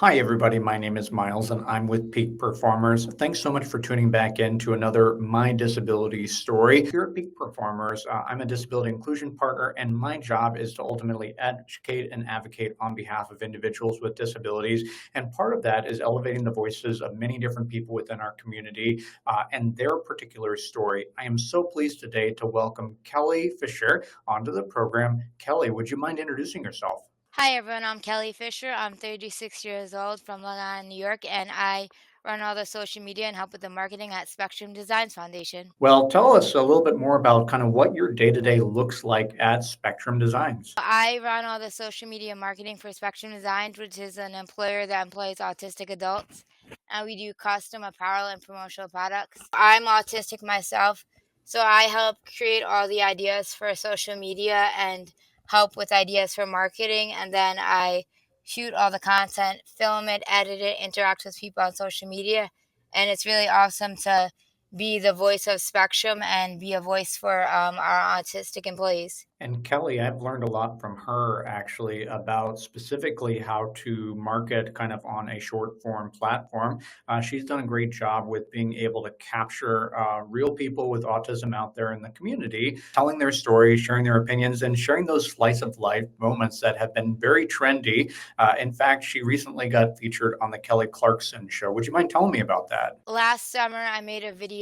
Hi, everybody. My name is Miles, and I'm with Peak Performers. Thanks so much for tuning back in to another My Disability Story. Here at Peak Performers, I'm a disability inclusion partner, and my job is to ultimately educate and advocate on behalf of individuals with disabilities. And part of that is elevating the voices of many different people within our community and their particular story. I am so pleased today to welcome Kelli Fisher onto the program. Kelli, would you mind introducing yourself? Hi everyone, I'm Kelli Fisher. I'm 36 years old from Long Island, New York, and I run all the social media and help with the marketing at Spectrum Designs Foundation. Well, tell us a little bit more about kind of what your day-to-day looks like at Spectrum Designs. I run all the social media marketing for Spectrum Designs, which is an employer that employs autistic adults, and we do custom apparel and promotional products. I'm autistic myself, so I help create all the ideas for social media and help with ideas for marketing, and then I shoot all the content, film it, edit it, interact with people on social media, and it's really awesome to be the voice of Spectrum and be a voice for our autistic employees. And Kelly, I've learned a lot from her actually about specifically how to market kind of on a short form platform. She's done a great job with being able to capture real people with autism out there in the community, telling their stories, sharing their opinions, and sharing those slice of life moments that have been very trendy. In fact, she recently got featured on the Kelly Clarkson show. Would you mind telling me about that? Last summer, I made a video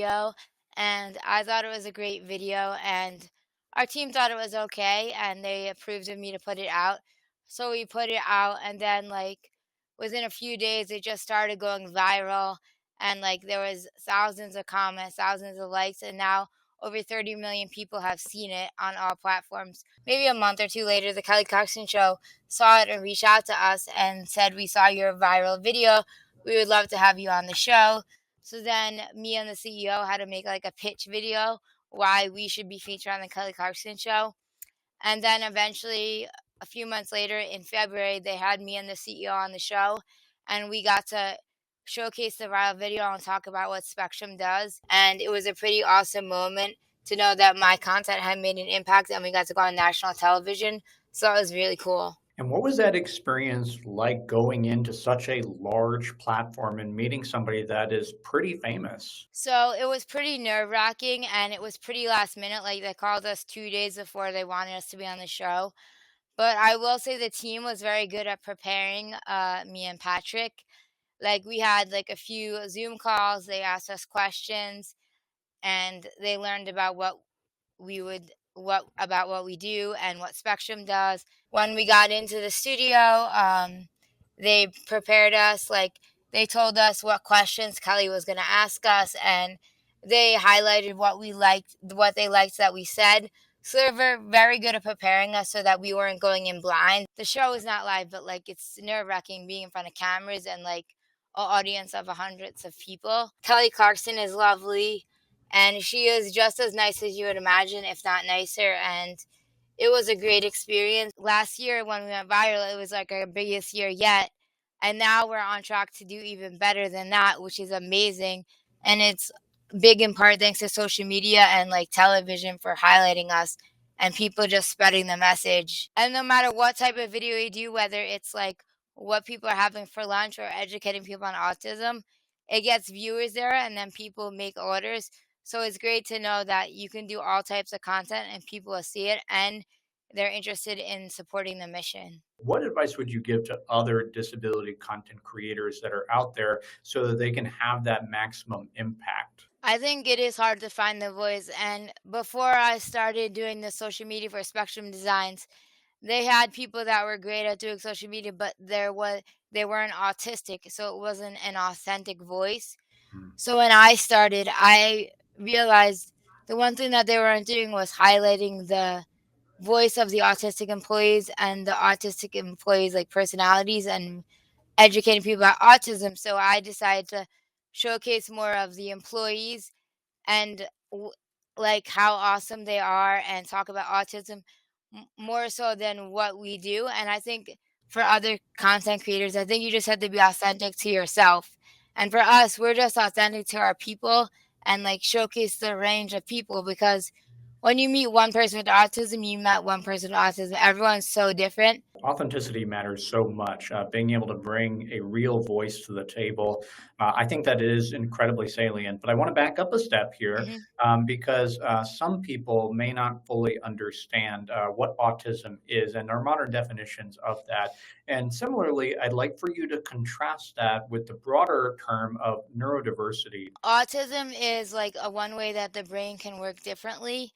and I thought it was a great video, and our team thought it was okay and they approved of me to put it out. So we put it out, and then within a few days it just started going viral, and there was thousands of comments, thousands of likes, and now over 30 million people have seen it on all platforms. Maybe a month or two later, the Kelly Clarkson show saw it and reached out to us and said, "We saw your viral video. We would love to have you on the show." So then me and the CEO had to make a pitch video why we should be featured on the Kelly Clarkson show. And then eventually, a few months later in February, they had me and the CEO on the show, and we got to showcase the viral video and talk about what Spectrum does. And it was a pretty awesome moment to know that my content had made an impact, and we got to go on national television. So that was really cool. And what was that experience like going into such a large platform and meeting somebody that is pretty famous? So it was pretty nerve-wracking and it was pretty last minute. Like, they called us 2 days before they wanted us to be on the show. But I will say the team was very good at preparing me and Patrick. Like, we had a few Zoom calls, they asked us questions, and they learned about what we do and what Spectrum does. When we got into the studio, they prepared us, they told us what questions Kelly was going to ask us, and they highlighted what they liked that we said. So they were very good at preparing us so that we weren't going in blind. The show is not live, but it's nerve wracking being in front of cameras and an audience of hundreds of people. Kelly Clarkson is lovely, and she is just as nice as you would imagine, if not nicer. And it was a great experience. Last year when we went viral, it was our biggest year yet. And now we're on track to do even better than that, which is amazing. And it's big in part thanks to social media and television for highlighting us and people just spreading the message. And no matter what type of video you do, whether it's what people are having for lunch or educating people on autism, it gets viewers there and then people make orders. So it's great to know that you can do all types of content and people will see it and they're interested in supporting the mission. What advice would you give to other disability content creators that are out there so that they can have that maximum impact? I think it is hard to find the voice. And before I started doing the social media for Spectrum Designs, they had people that were great at doing social media, but they weren't autistic, so it wasn't an authentic voice. Hmm. So when I started, I realized the one thing that they weren't doing was highlighting the voice of the autistic employees and the autistic employees personalities and educating people about autism. So I decided to showcase more of the employees and how awesome they are and talk about autism more so than what we do. And I think for other content creators, I think you just have to be authentic to yourself. And for us, we're just authentic to our people and showcase the range of people because When you meet one person with autism, you met one person with autism. Everyone's so different. Authenticity matters so much. Being able to bring a real voice to the table, I think that is incredibly salient. But I want to back up a step here Mhm. because some people may not fully understand what autism is and our modern definitions of that. And similarly, I'd like for you to contrast that with the broader term of neurodiversity. Autism is like a one way that the brain can work differently,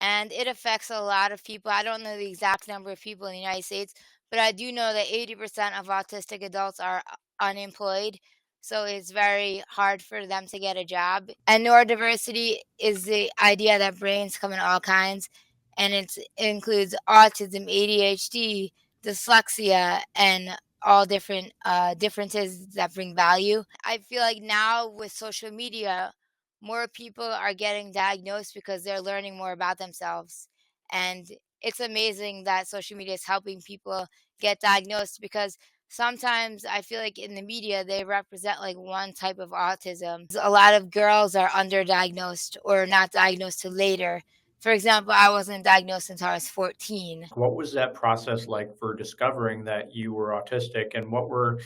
and it affects a lot of people. I don't know the exact number of people in the United States, but I do know that 80% of autistic adults are unemployed. So it's very hard for them to get a job. And neurodiversity is the idea that brains come in all kinds, and it includes autism, ADHD, dyslexia, and all different differences that bring value. I feel like now with social media, more people are getting diagnosed because they're learning more about themselves. And it's amazing that social media is helping people get diagnosed because sometimes I feel like in the media they represent like one type of autism. A lot of girls are underdiagnosed or not diagnosed till later. For example, I wasn't diagnosed until I was 14. What was that process like for discovering that you were autistic, and what were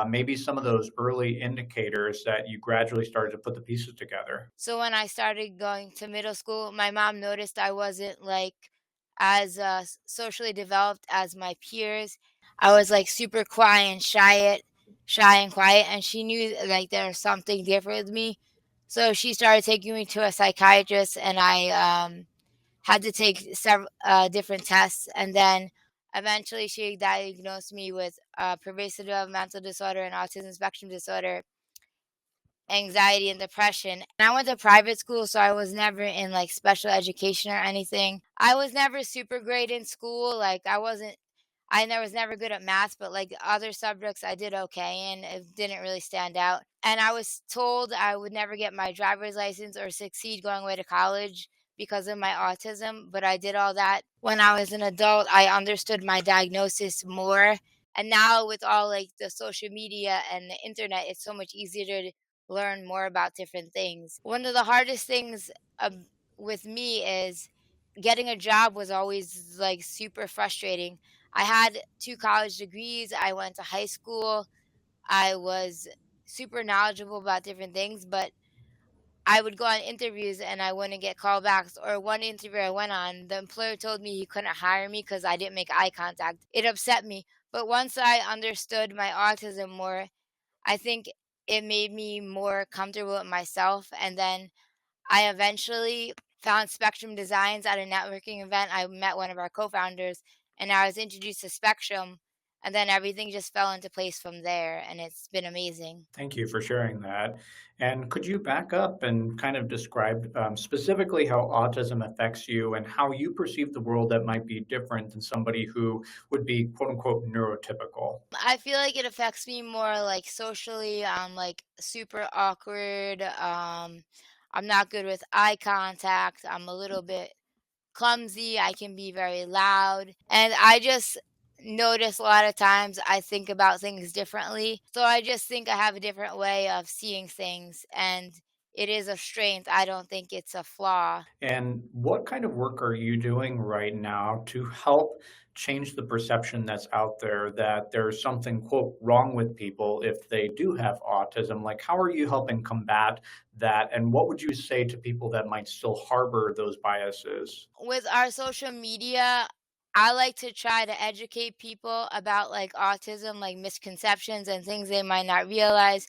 maybe some of those early indicators that you gradually started to put the pieces together? So when I started going to middle school, my mom noticed I wasn't like as socially developed as my peers. I was like super quiet and shy and quiet, and she knew like there was something different with me. So she started taking me to a psychiatrist, and I had to take several different tests, and then eventually she diagnosed me with pervasive developmental disorder and autism spectrum disorder, anxiety and depression. And I went to private school, so I was never in like special education or anything. I was never super great in school. Like I was never good at math, but like other subjects I did okay and it didn't really stand out. And I was told I would never get my driver's license or succeed going away to college because of my autism, but I did all that. When I was an adult, I understood my diagnosis more. And now with all like the social media and the internet, it's so much easier to learn more about different things. One of the hardest things with me is getting a job was always like super frustrating. I had 2 college degrees, I went to high school, I was super knowledgeable about different things, but I would go on interviews and I wouldn't get callbacks. Or one interview I went on, the employer told me he couldn't hire me because I didn't make eye contact. It upset me. But once I understood my autism more, I think it made me more comfortable with myself. And then I eventually found Spectrum Designs at a networking event. I met one of our co-founders and I was introduced to Spectrum, and then everything just fell into place from there and it's been amazing. Thank you for sharing that. And could you back up and kind of describe specifically how autism affects you and how you perceive the world that might be different than somebody who would be quote unquote neurotypical? I feel like it affects me more like socially. I'm like super awkward. I'm not good with eye contact. I'm a little bit clumsy, I can be very loud, and I just notice a lot of times I think about things differently. So I just think I have a different way of seeing things, and it is a strength. I don't think it's a flaw. And what kind of work are you doing right now to help change the perception that's out there that there's something, quote, wrong with people if they do have autism? Like, how are you helping combat that? And what would you say to people that might still harbor those biases? With our social media, I like to try to educate people about like autism, like misconceptions and things they might not realize,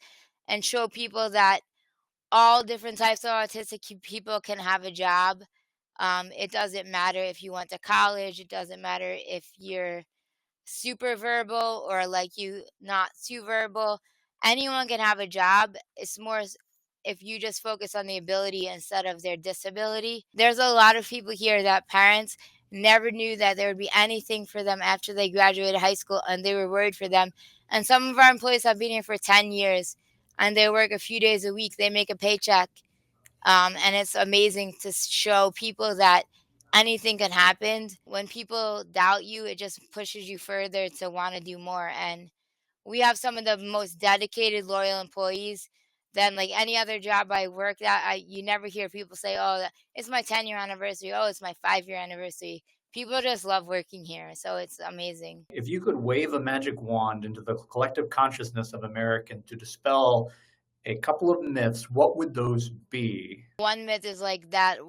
and show people that all different types of autistic people can have a job. It doesn't matter if you went to college. It doesn't matter if you're super verbal or like you not too verbal. Anyone can have a job. It's more if you just focus on the ability instead of their disability. There's a lot of people here that parents never knew that there would be anything for them after they graduated high school and they were worried for them. And some of our employees have been here for 10 years and they work a few days a week. They make a paycheck, and it's amazing to show people that anything can happen. When people doubt you, it just pushes you further to want to do more. And we have some of the most dedicated, loyal employees than like any other job I worked at. You never hear people say, "Oh, it's my 10-year anniversary. Oh, it's my 5-year anniversary." People just love working here, so it's amazing. If you could wave a magic wand into the collective consciousness of American to dispel a couple of myths, what would those be? One myth is like that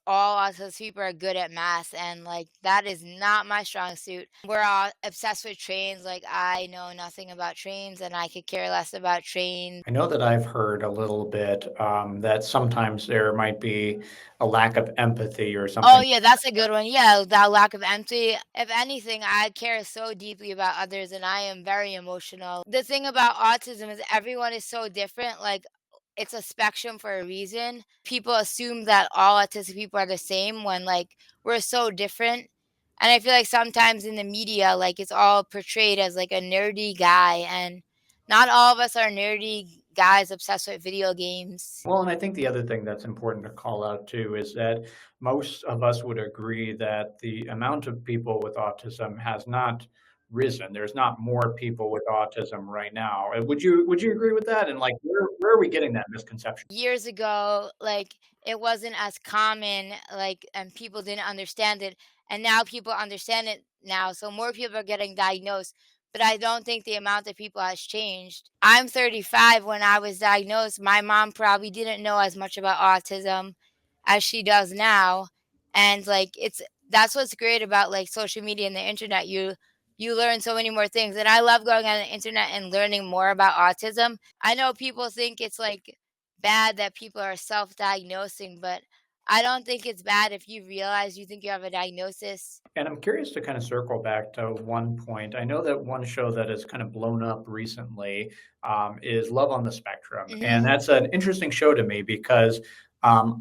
all autistic people are good at math, and like that is not my strong suit. We're all obsessed with trains. Like I know nothing about trains, and I could care less about trains. I know that I've heard a little bit that sometimes there might be a lack of empathy or Oh something. yeah, that's a good one. Yeah, that lack of empathy. If anything, I care so deeply about others, and I am very emotional. The thing about autism is everyone is so different. Like it's a spectrum for a reason. People assume that all autistic people are the same when like we're so different. And I feel like sometimes in the media, like it's all portrayed as like a nerdy guy, and not all of us are nerdy guys obsessed with video games. Well, and I think the other thing that's important to call out too is that most of us would agree that the amount of people with autism has not risen. There's not more people with autism right now. Would you agree with that? And like, where are we getting that misconception? Years ago, like it wasn't as common, like, and people didn't understand it. And now people understand it now. So more people are getting diagnosed. But I don't think the amount of people has changed. I'm 35. When I was diagnosed, my mom probably didn't know as much about autism as she does now. And like that's what's great about like social media and the internet. You learn so many more things. And I love going on the internet and learning more about autism. I know people think it's like bad that people are self-diagnosing, but I don't think it's bad if you realize you think you have a diagnosis. And I'm curious to kind of circle back to one point. I know that one show that has kind of blown up recently is Love on the Spectrum. And Mhm. that's an interesting show to me because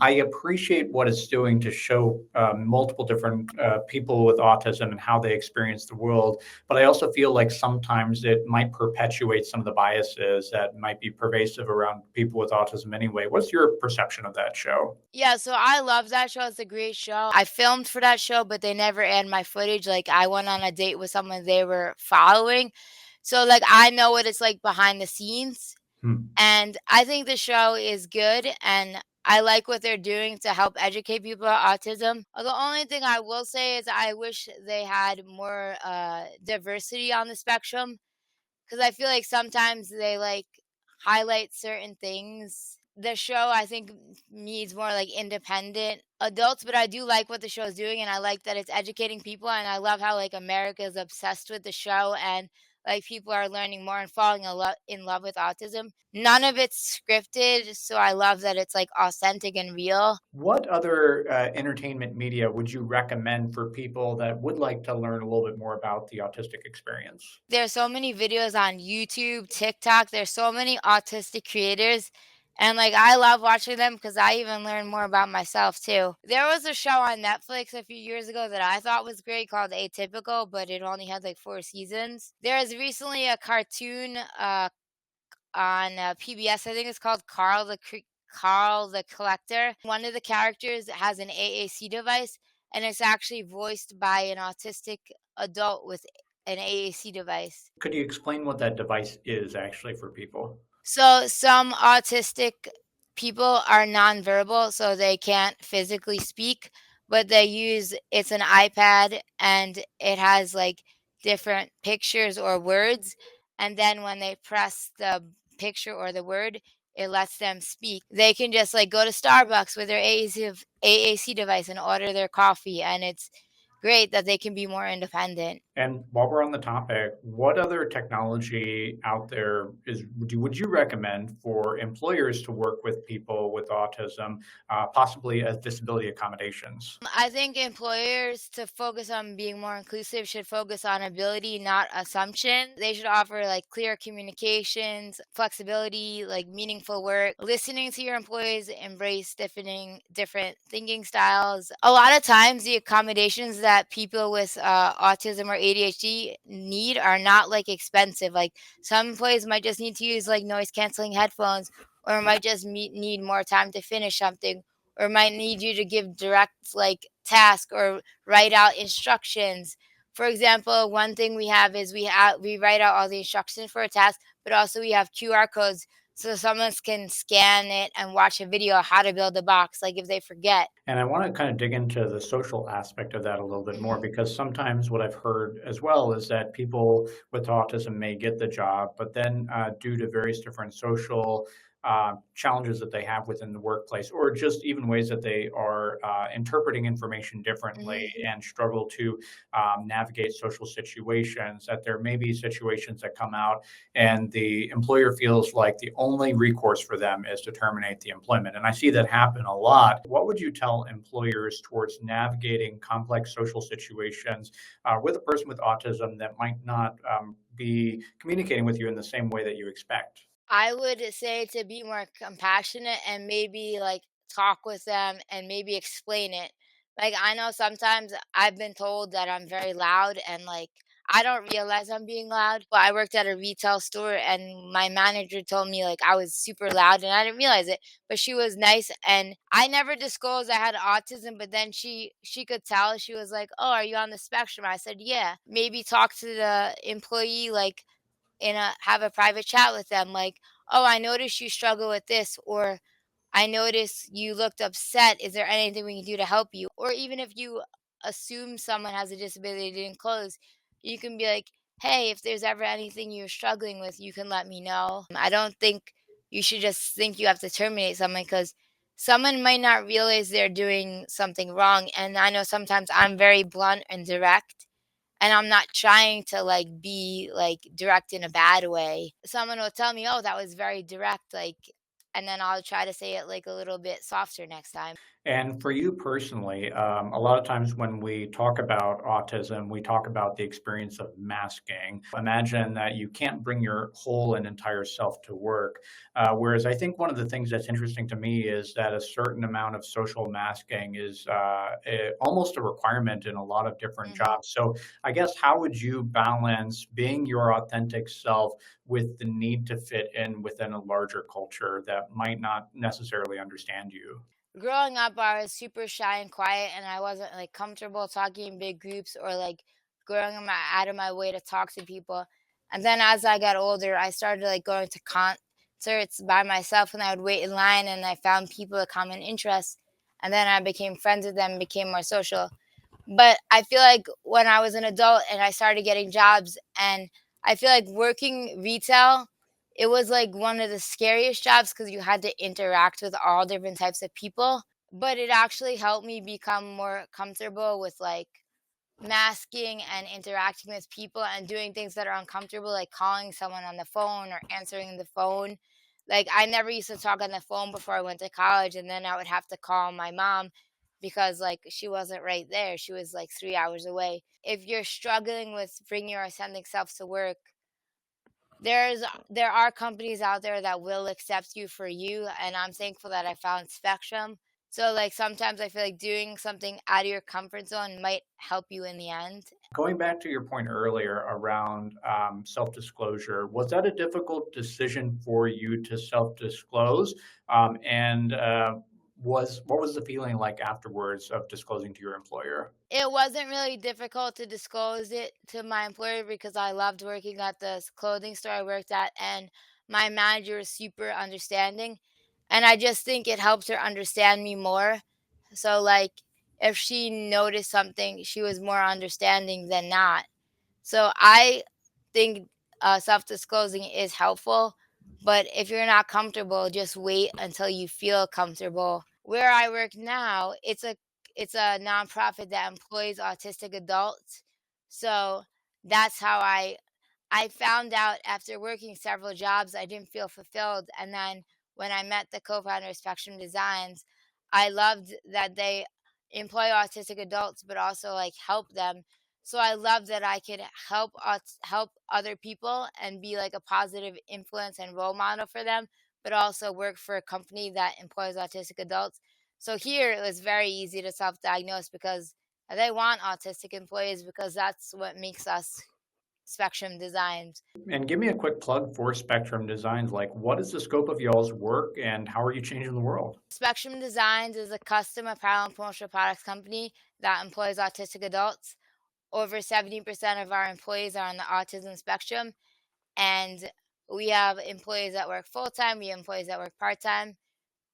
I appreciate what it's doing to show multiple different people with autism and how they experience the world. But I also feel like sometimes it might perpetuate some of the biases that might be pervasive around people with autism anyway. What's your perception of that show? Yeah, so I love that show. It's a great show. I filmed for that show, but they never aired my footage. Like I went on a date with someone they were following. So like I know what it's like behind the scenes. Hmm. And I think the show is good, and I like what they're doing to help educate people about autism. The only thing I will say is I wish they had more diversity on the spectrum, because I feel like sometimes they like highlight certain things. The show I think needs more like independent adults, but I do like what the show is doing, and I like that it's educating people, and I love how like America is obsessed with the show, and like people are learning more and falling in love with autism. None of it's scripted, so I love that it's like authentic and real. What other entertainment media would you recommend for people that would like to learn a little bit more about the autistic experience? There's so many videos on YouTube, TikTok. There's so many autistic creators. And like I love watching them because I even learn more about myself too. There was a show on Netflix a few years ago that I thought was great called Atypical, but it only had like 4 seasons. There was recently a cartoon on PBS. I think it's called Carl the Collector. One of the characters has an AAC device, and it's actually voiced by an autistic adult with an AAC device. Could you explain what that device is actually for people? So some autistic people are nonverbal, so they can't physically speak, but they use it's an iPad and it has like different pictures or words. And then when they press the picture or the word, it lets them speak. They can just like go to Starbucks with their AAC device and order their coffee. And it's great that they can be more independent. And while we're on the topic, what other technology out there would you recommend for employers to work with people with autism, possibly as disability accommodations? I think employers to focus on being more inclusive should focus on ability, not assumption. They should offer like clear communications, flexibility, like meaningful work, listening to your employees, embrace different thinking styles. A lot of times the accommodations that people with autism or ADHD need are not like expensive. Like some employees might just need to use like noise canceling headphones, or might just need more time to finish something, or might need you to give direct like task or write out instructions. For example, one thing we have is we write out all the instructions for a task, but also we have QR codes so someone can scan it and watch a video how to build a box, like if they forget. And I want to kind of dig into the social aspect of that a little bit more Hmm. because sometimes what I've heard as well is that people with autism may get the job, but then due to various different social challenges that they have within the workplace, or just even ways that they are interpreting information differently Hmm. and struggle to navigate social situations, that there may be situations that come out and the employer feels like the only recourse for them is to terminate the employment. And I see that happen a lot. What would you tell employers towards navigating complex social situations with a person with autism that might not be communicating with you in the same way that you expect? I would say to be more compassionate and maybe like talk with them and maybe explain it. Like I know sometimes I've been told that I'm very loud and like I don't realize I'm being loud. But I worked at a retail store and my manager told me like I was super loud and I didn't realize it. But she was nice and I never disclosed I had autism, but then she could tell. She was like, "Oh, are you on the spectrum?" I said, "Yeah." Maybe talk to the employee like in a have a private chat with them like, "Oh, I noticed you struggle with this," or "I noticed you looked upset. Is there anything we can do to help you?" Or even if you assume someone has a disability and didn't close, you can be like, "Hey, if there's ever anything you're struggling with, you can let me know." I don't think you should just think you have to terminate someone because someone might not realize they're doing something wrong. And I know sometimes I'm very blunt and direct and I'm not trying to like be like direct in a bad way. Someone will tell me, "Oh, that was very direct," like, and then I'll try to say it like a little bit softer next time. And for you personally, a lot of times when we talk about autism, we talk about the experience of masking. Imagine that you can't bring your whole and entire self to work. Whereas I think one of the things that's interesting to me is that a certain amount of social masking is almost a requirement in a lot of different Hmm. jobs. So I guess how would you balance being your authentic self with the need to fit in within a larger culture that might not necessarily understand you? Growing up, I was super shy and quiet, and I wasn't like comfortable talking in big groups or like out of my way to talk to people. And then as I got older, I started like going to concerts by myself, and I would wait in line, and I found people of common interests, and then I became friends with them, and became more social. But I feel like when I was an adult and I started getting jobs, and I feel like working retail, it was like one of the scariest jobs because you had to interact with all different types of people. But it actually helped me become more comfortable with like masking and interacting with people and doing things that are uncomfortable, like calling someone on the phone or answering the phone. Like, I never used to talk on the phone before I went to college, and then I would have to call my mom because, like, she wasn't right there. She was like 3 hours away. If you're struggling with bringing your authentic self to work, there are companies out there that will accept you for you, and I'm thankful that I found Spectrum. So, like, sometimes I feel like doing something out of your comfort zone might help you in the end. Going back to your point earlier around self-disclosure, was that a difficult decision for you to self-disclose? And what was the feeling like afterwards of disclosing to your employer? It wasn't really difficult to disclose it to my employer because I loved working at this clothing store I worked at, and my manager was super understanding. And I just think it helped her understand me more. So, like, if she noticed something, she was more understanding than not. So I think self-disclosing is helpful, but if you're not comfortable, just wait until you feel comfortable. Where I work now, it's a nonprofit that employs autistic adults. So that's how I found out after working several jobs, I didn't feel fulfilled. And then when I met the co founder of Spectrum Designs, I loved that they employ autistic adults, but also like help them. So I love that I could help other people and be like a positive influence and role model for them, but also work for a company that employs autistic adults. So here it was very easy to self-diagnose because they want autistic employees because that's what makes us Spectrum Designs. And give me a quick plug for Spectrum Designs. Like, what is the scope of y'all's work and how are you changing the world? Spectrum Designs is a custom apparel and promotional products company that employs autistic adults. Over 70% of our employees are on the autism spectrum, and We have employees that work full time, we have employees that work part time,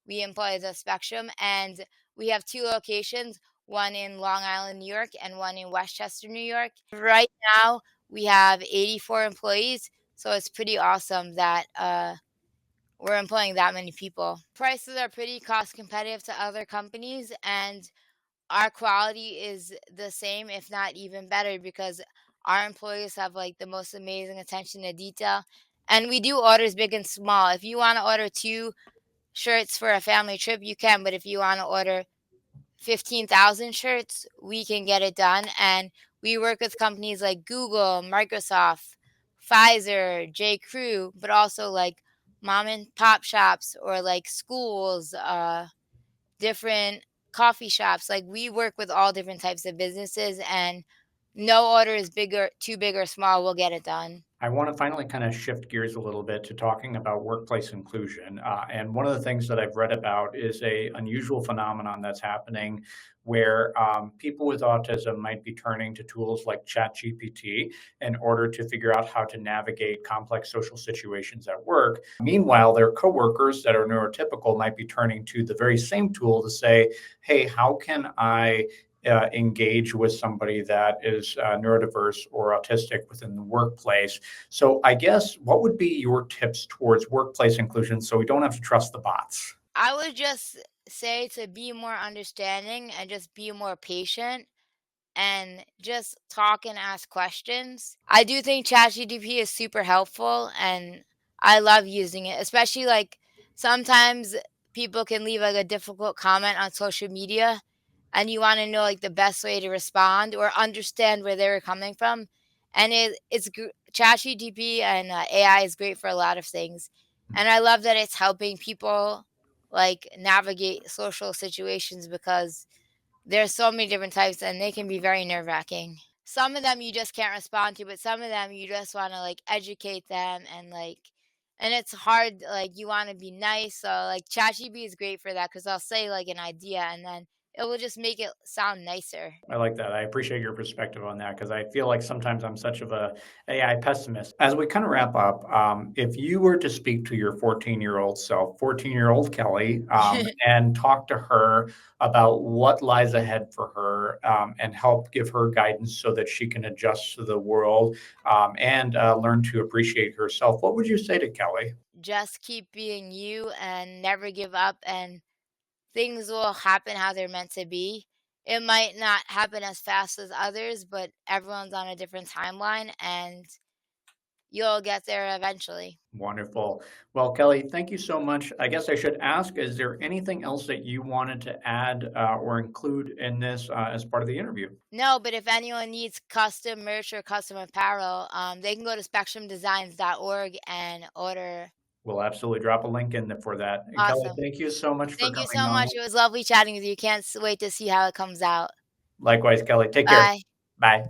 we employ the spectrum, and we have two locations, one in Long Island, New York, and one in Westchester, New York. Right now, we have 84 employees, so it's pretty awesome that we're employing that many people. Prices are pretty cost competitive to other companies, and our quality is the same, if not even better, because our employees have like the most amazing attention to detail. And we do orders big and small. If you want to order two shirts for a family trip, you can. But if you want to order 15,000 shirts, we can get it done. And we work with companies like Google, Microsoft, Pfizer, J. Crew, but also like mom and pop shops or like schools, different coffee shops. Like we work with all different types of businesses, and no order is bigger, too big or small. We'll get it done. I want to finally kind of shift gears a little bit to talking about workplace inclusion. And one of the things that I've read about is a unusual phenomenon that's happening where people with autism might be turning to tools like ChatGPT in order to figure out how to navigate complex social situations at work. Meanwhile, their coworkers that are neurotypical might be turning to the very same tool to say, "Hey, how can I engage with somebody that is neurodiverse or autistic within the workplace?" So, I guess what would be your tips towards workplace inclusion so we don't have to trust the bots? I would just say to be more understanding and just be more patient and just talk and ask questions. I do think ChatGPT is super helpful and I love using it, especially like sometimes people can leave like a difficult comment on social media and you want to know like the best way to respond or understand where they were coming from. And ChatGPT and AI is great for a lot of things. And I love that it's helping people like navigate social situations because there's so many different types and they can be very nerve-wracking. Some of them you just can't respond to, but some of them you just want to like educate them and like and it's hard like you want to be nice. So like ChatGPT is great for that cuz I'll say like an idea and then it will just make it sound nicer. I like that. I appreciate your perspective on that because I feel like sometimes I'm such of a AI pessimist. As we kind of wrap up, if you were to speak to your 14-year-old self, 14-year-old Kelly, and talk to her about what lies ahead for her, and help give her guidance so that she can adjust to the world, and learn to appreciate herself, what would you say to Kelly? Just keep being you and never give up and things will happen how they're meant to be. It might not happen as fast as others, but everyone's on a different timeline and you'll get there eventually. Wonderful. Well, Kelly, thank you so much. I guess I should ask, is there anything else that you wanted to add or include in this as part of the interview? No, but if anyone needs custom merch or custom apparel, they can go to spectrumdesigns.org and order. We'll absolutely drop a link in there for that. And Kelly, Awesome. thank you so much for Thank you coming so much. on. It was lovely chatting with you. Can't wait to see how it comes out. Likewise, Kelly, take care. Bye. Bye.